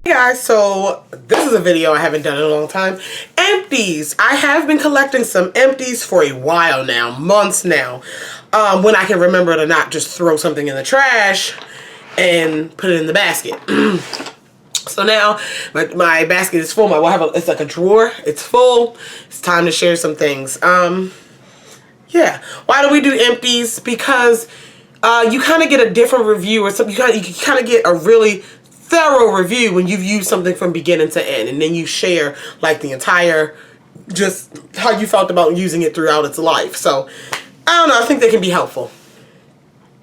Hey guys, so this is a video I haven't done in a long time. Empties. I have been collecting some empties for a while now, months now. When I can remember to not just throw something in the trash and put it in the basket. So now my basket is full. It's like a drawer. It's full. It's time to share some things. Yeah. Why do we do empties? Because you kind of get a different review, or something. You kind of get a really thorough review when you've used something from beginning to end, and then you share like the entire, just how you felt about using it throughout its life. So I don't know, I think they can be helpful.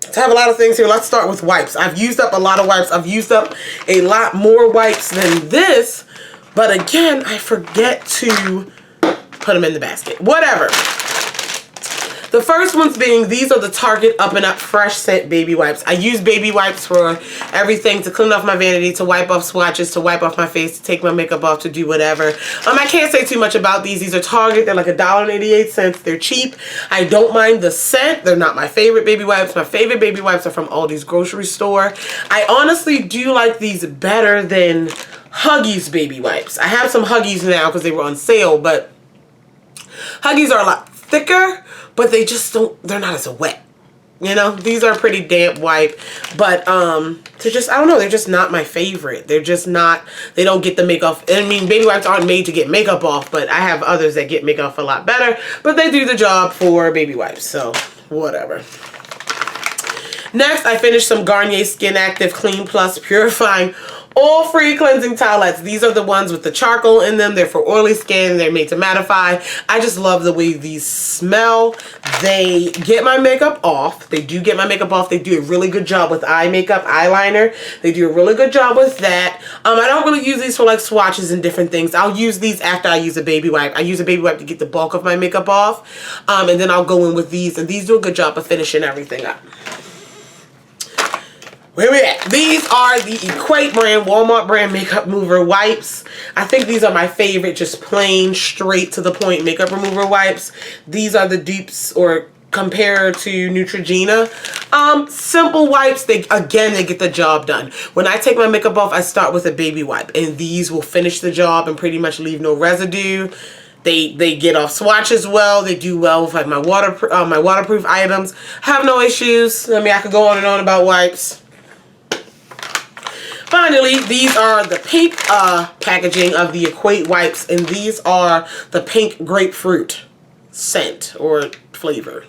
So I have a lot of things here. Let's start with wipes. I've used up a lot of wipes. I've used up a lot more wipes than this, but again, I forget to put them in the basket. Whatever. The first ones being, these are the Target Up and Up Fresh Scent Baby Wipes. I use baby wipes for everything, to clean off my vanity, to wipe off swatches, to wipe off my face, to take my makeup off, to do whatever. I can't say too much about these. These are Target. They're like $1.88. They're cheap. I don't mind the scent. They're not my favorite baby wipes. My favorite baby wipes are from Aldi's grocery store. I honestly do like these better than Huggies baby wipes. I have some Huggies now because they were on sale, but Huggies are a lot thicker, but they just don't, they're not as wet. You know, these are a pretty damp wipe, but they're just, I don't know, they're just not my favorite. They're just not, they don't get the makeup. I mean, baby wipes aren't made to get makeup off, but I have others that get makeup off a lot better, but they do the job for baby wipes, so whatever. Next, I finished some Garnier Skin Active Clean Plus Purifying Oil-Free Cleansing Towelettes. These are the ones with the charcoal in them. They're for oily skin. They're made to mattify. I just love the way these smell. They get my makeup off. They do get my makeup off. They do a really good job with eye makeup, eyeliner. They do a really good job with that. I don't really use these for like swatches and different things. I'll use these after I use a baby wipe. I use a baby wipe to get the bulk of my makeup off. And then I'll go in with these. And these do a good job of finishing everything up. Where we at? These are the Equate brand, Walmart brand makeup mover wipes. I think these are my favorite, just plain, straight to the point makeup remover wipes. These are the dupes, or compared to Neutrogena. Simple wipes. They get the job done. When I take my makeup off, I start with a baby wipe, and these will finish the job and pretty much leave no residue. They get off swatches well. They do well with like my waterproof items. Have no issues. I mean, I could go on and on about wipes. Finally, these are the pink packaging of the Equate wipes, and these are the pink grapefruit scent or flavor.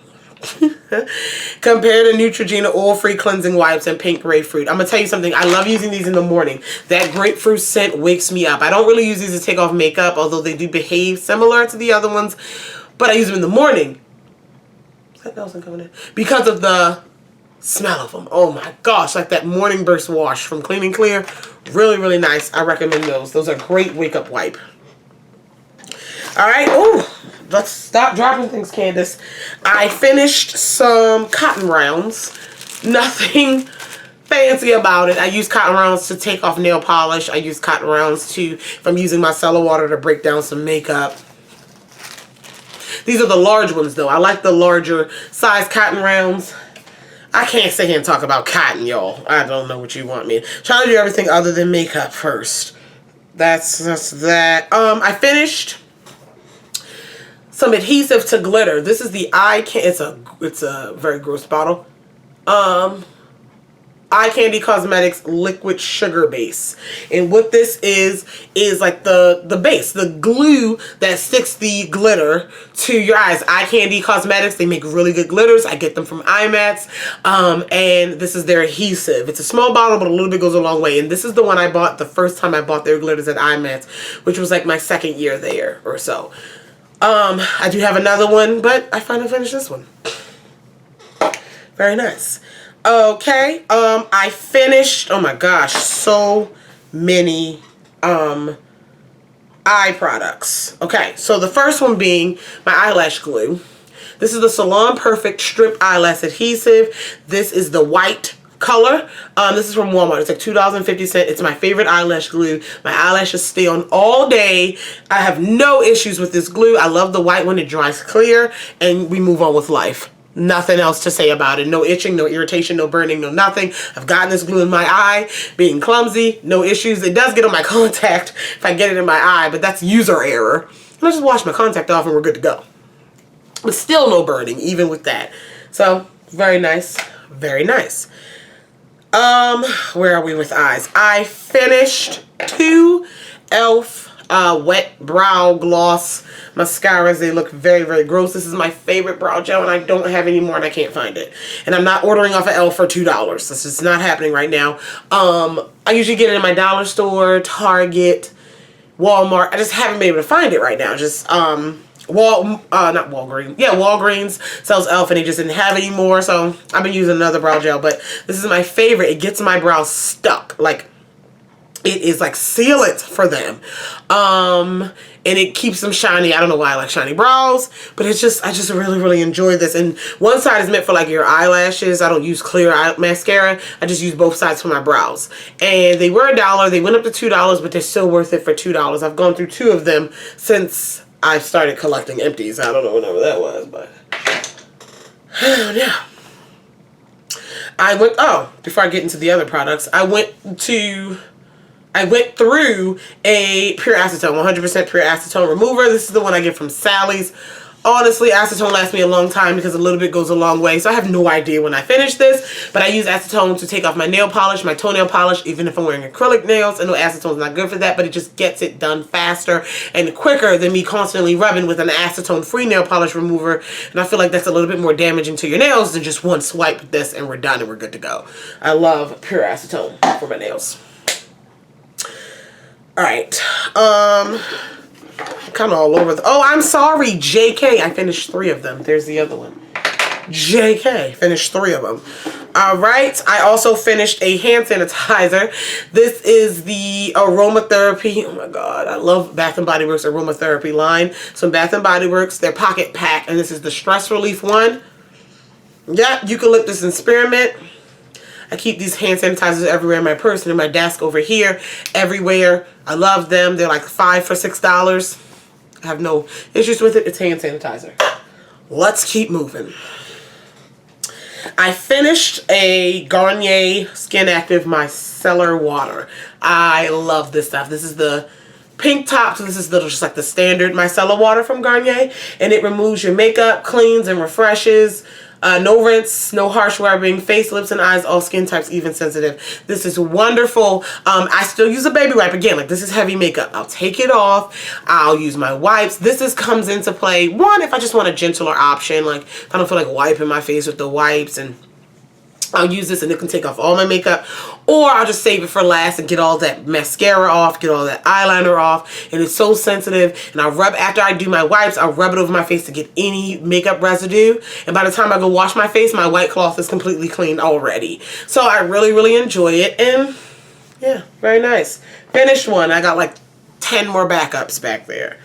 Compared to Neutrogena oil-free cleansing wipes and pink grapefruit. I'm going to tell you something. I love using these in the morning. That grapefruit scent wakes me up. I don't really use these to take off makeup, although they do behave similar to the other ones, but I use them in the morning. Is that Nelson coming in? Because of the smell of them. Oh my gosh, like that morning burst wash from Clean and Clear. Really, really nice. I recommend those. Those are great wake up wipe. Alright, let's stop dropping things, Candace. I finished some cotton rounds. Nothing fancy about it. I use cotton rounds to take off nail polish. I use cotton rounds to, if I'm using micellar water, to break down some makeup. These are the large ones though. I like the larger size cotton rounds. I can't sit here and talk about cotton, y'all. I don't know what you want me. Trying to do everything other than makeup first. That's that. I finished some adhesive to glitter. This is the it's a very gross bottle. Eye Candy Cosmetics liquid sugar base, and what this is like the base, the glue that sticks the glitter to your eyes. Eye Candy Cosmetics, they make really good glitters. I get them from IMATS, and this is their adhesive. It's a small bottle, but a little bit goes a long way. And this is the one I bought the first time I bought their glitters at IMATS, which was like my second year there or so. I do have another one, but I finally finished this one. Very nice. Okay, I finished, oh my gosh, so many eye products. Okay, so the first one being my eyelash glue. This is the Salon Perfect Strip Eyelash Adhesive. This is the white color. This is from Walmart. It's like $2.50. It's my favorite eyelash glue. My eyelashes stay on all day. I have no issues with this glue. I love the white one. It dries clear, and we move on with life. Nothing else to say about it. No itching, no irritation, no burning, no nothing. I've gotten this glue in my eye, being clumsy, no issues. It does get on my contact if I get it in my eye, but that's user error. And I just wash my contact off and we're good to go. But still no burning, even with that. So, very nice. Very nice. Where are we with eyes? I finished 2 e.l.f. Wet Brow Gloss mascaras. They look very, very gross. This is my favorite brow gel and I don't have any more and I can't find it. And I'm not ordering off of e.l.f. for $2. This is not happening right now. I usually get it in my dollar store, Target, Walmart. I just haven't been able to find it right now. Just, not Walgreens. Yeah, Walgreens sells e.l.f. and they just didn't have it anymore. So I've been using another brow gel, but this is my favorite. It gets my brows stuck. Like, it is like sealant for them. And it keeps them shiny. I don't know why I like shiny brows, but it's just, I just really, really enjoy this. And one side is meant for like your eyelashes. I don't use clear mascara. I just use both sides for my brows. And they were $1. They went up to $2, but they're still worth it for $2. I've gone through 2 of them since I started collecting Empties. I don't know whenever that was, but yeah. Before I get into the other products, I went through a pure acetone, 100% pure acetone remover. This is the one I get from Sally's. Honestly, acetone lasts me a long time because a little bit goes a long way. So I have no idea when I finish this, but I use acetone to take off my nail polish, my toenail polish, even if I'm wearing acrylic nails. I know acetone's not good for that, but it just gets it done faster and quicker than me constantly rubbing with an acetone-free nail polish remover. And I feel like that's a little bit more damaging to your nails than just one swipe with this and we're done and we're good to go. I love pure acetone for my nails. Alright, I'm kind of all over I'm sorry, JK. I finished 3 of them. There's the other one. JK. Finished 3 of them. Alright, I also finished a hand sanitizer. This is the aromatherapy. Oh my god, I love Bath & Body Works aromatherapy line. So Bath & Body Works, their pocket pack, and this is the stress relief one. Yeah, eucalyptus and spearmint. I keep these hand sanitizers everywhere in my purse and in my desk over here, everywhere. I love them. They're like $5 for $6. I have no issues with it. It's hand sanitizer. Let's keep moving. I finished a Garnier Skin Active Micellar water. I love this stuff. This is the pink top, so this is just like the standard micellar water from Garnier, and it removes your makeup, cleans and refreshes. No rinse, no harsh rubbing, face, lips, and eyes, all skin types, even sensitive. This is wonderful. I still use a baby wipe. Again, like this is heavy makeup. I'll take it off. I'll use my wipes. This comes into play, one, if I just want a gentler option, like if I don't feel like wiping my face with the wipes, and I'll use this and it can take off all my makeup, or I'll just save it for last and get all that mascara off, get all that eyeliner off, and it's so sensitive. And I'll rub, after I do my wipes, I'll rub it over my face to get any makeup residue, and by the time I go wash my face, my white cloth is completely clean already. So I really, really enjoy it, and yeah, very nice. Finished one. I got like 10 more backups back there.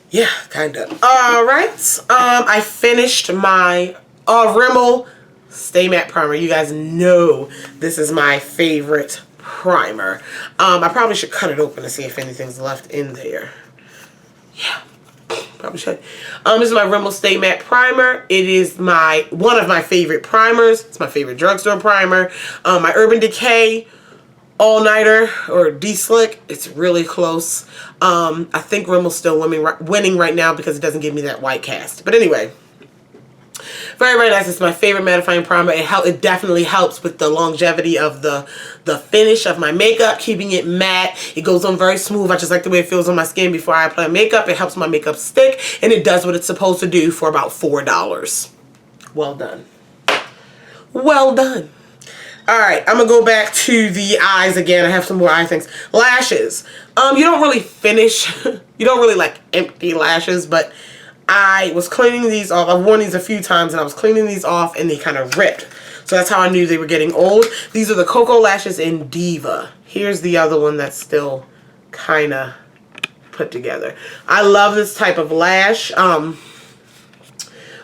Yeah, kind of. Alright, I finished my Rimmel Stay Matte Primer. You guys know this is my favorite primer. I probably should cut it open to see if anything's left in there. Yeah, probably should. This is my Rimmel Stay Matte Primer. It is one of my favorite primers. It's my favorite drugstore primer. My Urban Decay All-Nighter or D-Slick, it's really close. I think Rimmel's still winning right now because it doesn't give me that white cast. But anyway, very, very nice. It's my favorite mattifying primer. It definitely helps with the longevity of the finish of my makeup, keeping it matte. It goes on very smooth. I just like the way it feels on my skin before I apply makeup. It helps my makeup stick, and it does what it's supposed to do for about $4. Well done. Well done. Alright, I'm going to go back to the eyes again. I have some more eye things. Lashes. You don't really finish, you don't really like empty lashes, but I was cleaning these off. I've worn these a few times and I was cleaning these off and they kind of ripped. So that's how I knew they were getting old. These are the Cocoa Lashes in Diva. Here's the other one that's still kind of put together. I love this type of lash.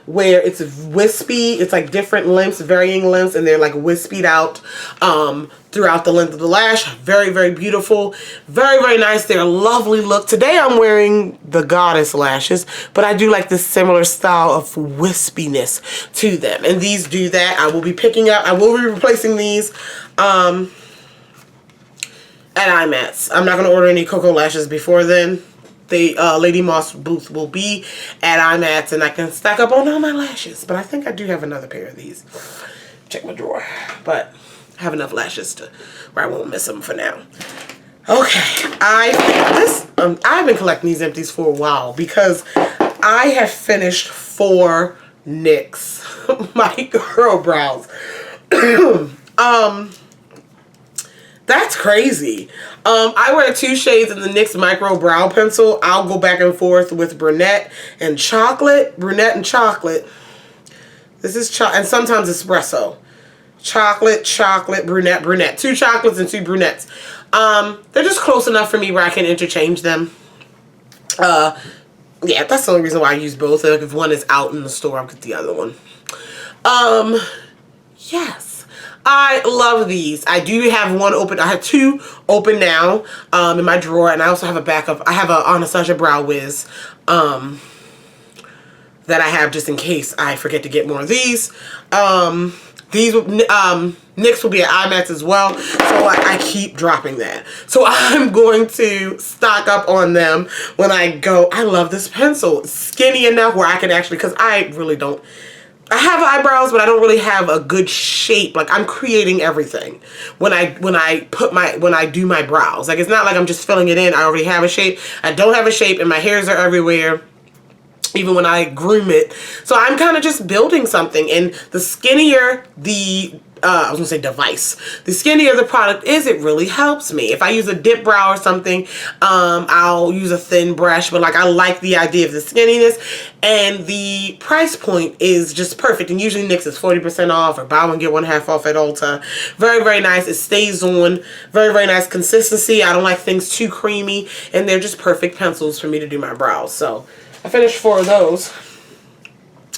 where it's wispy. It's like different lengths, varying lengths, and they're like wispied out throughout the length of the lash. Very, very beautiful. Very, very nice. They're a lovely look. Today I'm wearing the Goddess lashes, but I do like this similar style of wispiness to them. And these do that. I will be picking up, I will be replacing these at IMATS. I'm not going to order any Cocoa lashes before then. The Lady Moss booth will be at IMATS, and I can stack up on all my lashes. But I think I do have another pair of these. Check my drawer. But I have enough lashes to where I won't miss them for now. Okay, I've been collecting these empties for a while because I have finished 4 NYX Micro Brows. That's crazy. I wear 2 shades in the NYX Micro Brow Pencil. I'll go back and forth with brunette and chocolate. Brunette and chocolate. This is and sometimes espresso. Chocolate, chocolate, brunette, brunette. 2 chocolates and 2 brunettes. They're just close enough for me where I can interchange them. Yeah, that's the only reason why I use both. Like if one is out in the store, I'll get the other one. Yes. I love these. I do have one open. I have 2 open now in my drawer, and I also have a backup. I have a Anastasia Brow Wiz that I have just in case I forget to get more of these. NYX will be at IMATS as well, so I keep dropping that. So I'm going to stock up on them when I go. I love this pencil. It's skinny enough where I can actually, because I really don't, I have eyebrows, but I don't really have a good shape. Like I'm creating everything when I do my brows. Like it's not like I'm just filling it in. I already have a shape. I don't have a shape, and my hairs are everywhere, even when I groom it. So I'm kind of just building something, and the skinnier the I was gonna say device, the skinnier the product is, it really helps me. If I use a dip brow or something, I'll use a thin brush, but like I like the idea of the skinniness, and the price point is just perfect. And usually NYX is 40% off, or buy one get one half off at Ulta. Very, very nice. It stays on. Very, very nice consistency. I don't like things too creamy, and they're just perfect pencils for me to do my brows. So I finished 4 of those.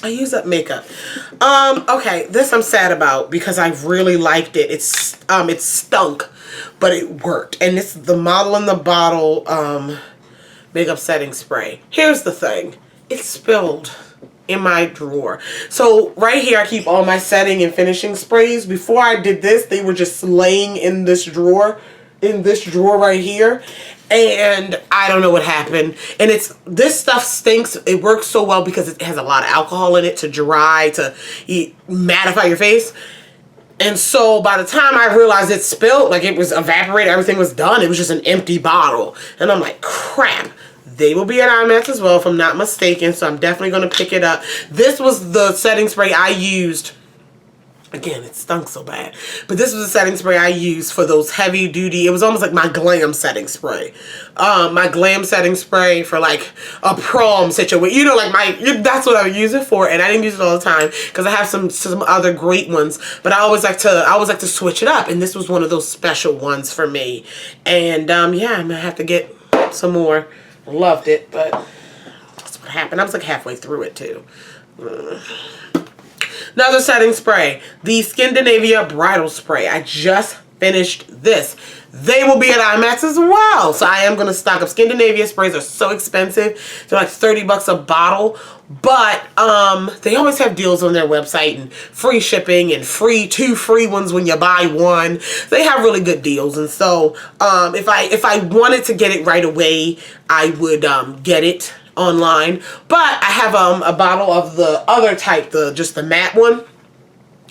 I use up makeup. Okay, this I'm sad about because I really liked it. It stunk, but it worked. And this is the Model in the Bottle makeup setting spray. Here's the thing. It spilled in my drawer. So right here I keep all my setting and finishing sprays. Before I did this, they were just laying in this drawer right here. And I don't know what happened. And this stuff stinks. It works so well because it has a lot of alcohol in it to dry, to mattify your face. And so by the time I realized it spilled, like it was evaporated, everything was done. It was just an empty bottle. And I'm like, crap. They will be at IMATS as well if I'm not mistaken. So I'm definitely going to pick it up. This was the setting spray I used. Again, it stunk so bad. But this was a setting spray I used for those heavy duty. It was almost like my glam setting spray. My glam setting spray for like a prom situation. You know, like that's what I would use it for. And I didn't use it all the time because I have some other great ones. But I always like to switch it up. And this was one of those special ones for me. And yeah, I'm gonna have to get some more. Loved it, but that's what happened. I was like halfway through it too. Another setting spray, the Scandinavian Bridal Spray. I just finished this. They will be at IMATS as well. So I am going to stock up. Scandinavian sprays are so expensive. They're like 30 bucks a bottle. But they always have deals on their website and free shipping and 2 free ones when you buy one. They have really good deals. And so if I wanted to get it right away, I would get it online. But I have a bottle of the other type, just the matte one.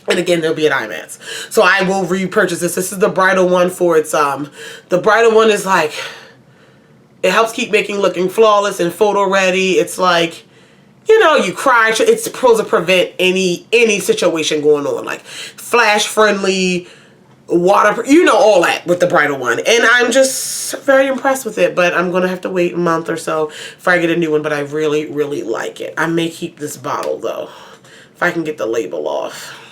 And again, they'll be at IMATS. So I will repurchase this. This is the Bridal one for its, the Bridal one is like, it helps keep looking flawless and photo ready. It's like, you know, you cry. It's supposed to prevent any situation going on. Like flash friendly, water, you know, all that with the Bridal one. And I'm just very impressed with it. But I'm going to have to wait a month or so before I get a new one. But I really, really like it. I may keep this bottle though, if I can get the label off.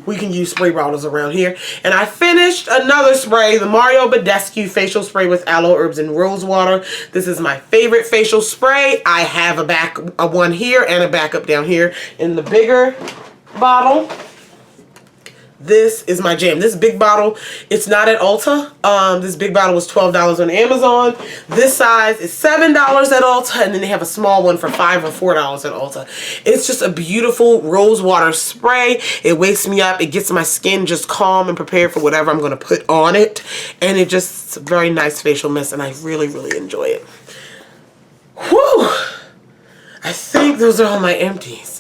we can use spray bottles around here. And I finished another spray, the Mario Badescu facial spray with aloe, herbs, and rose water. This is my favorite facial spray. I have a one here and a backup down here in the bigger bottle. This is my jam. This big bottle, it's not at Ulta. This big bottle was $12 on Amazon. This size is $7 at Ulta, and then they have a small one for $5 or $4 at Ulta. It's just a beautiful rose water spray. It wakes me up. It gets my skin just calm and prepared for whatever I'm going to put on it. And it just, it's a very nice facial mist, and I really, really enjoy it. Whew! I think those are all my empties.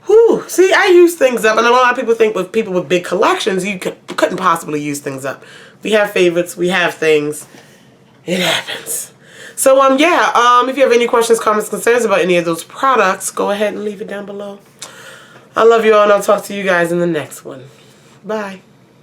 Whew. See, I use things up, and a lot of people think with people with big collections, you couldn't possibly use things up. We have favorites, we have things. It happens. So, yeah, if you have any questions, comments, concerns about any of those products, go ahead and leave it down below. I love you all, and I'll talk to you guys in the next one. Bye.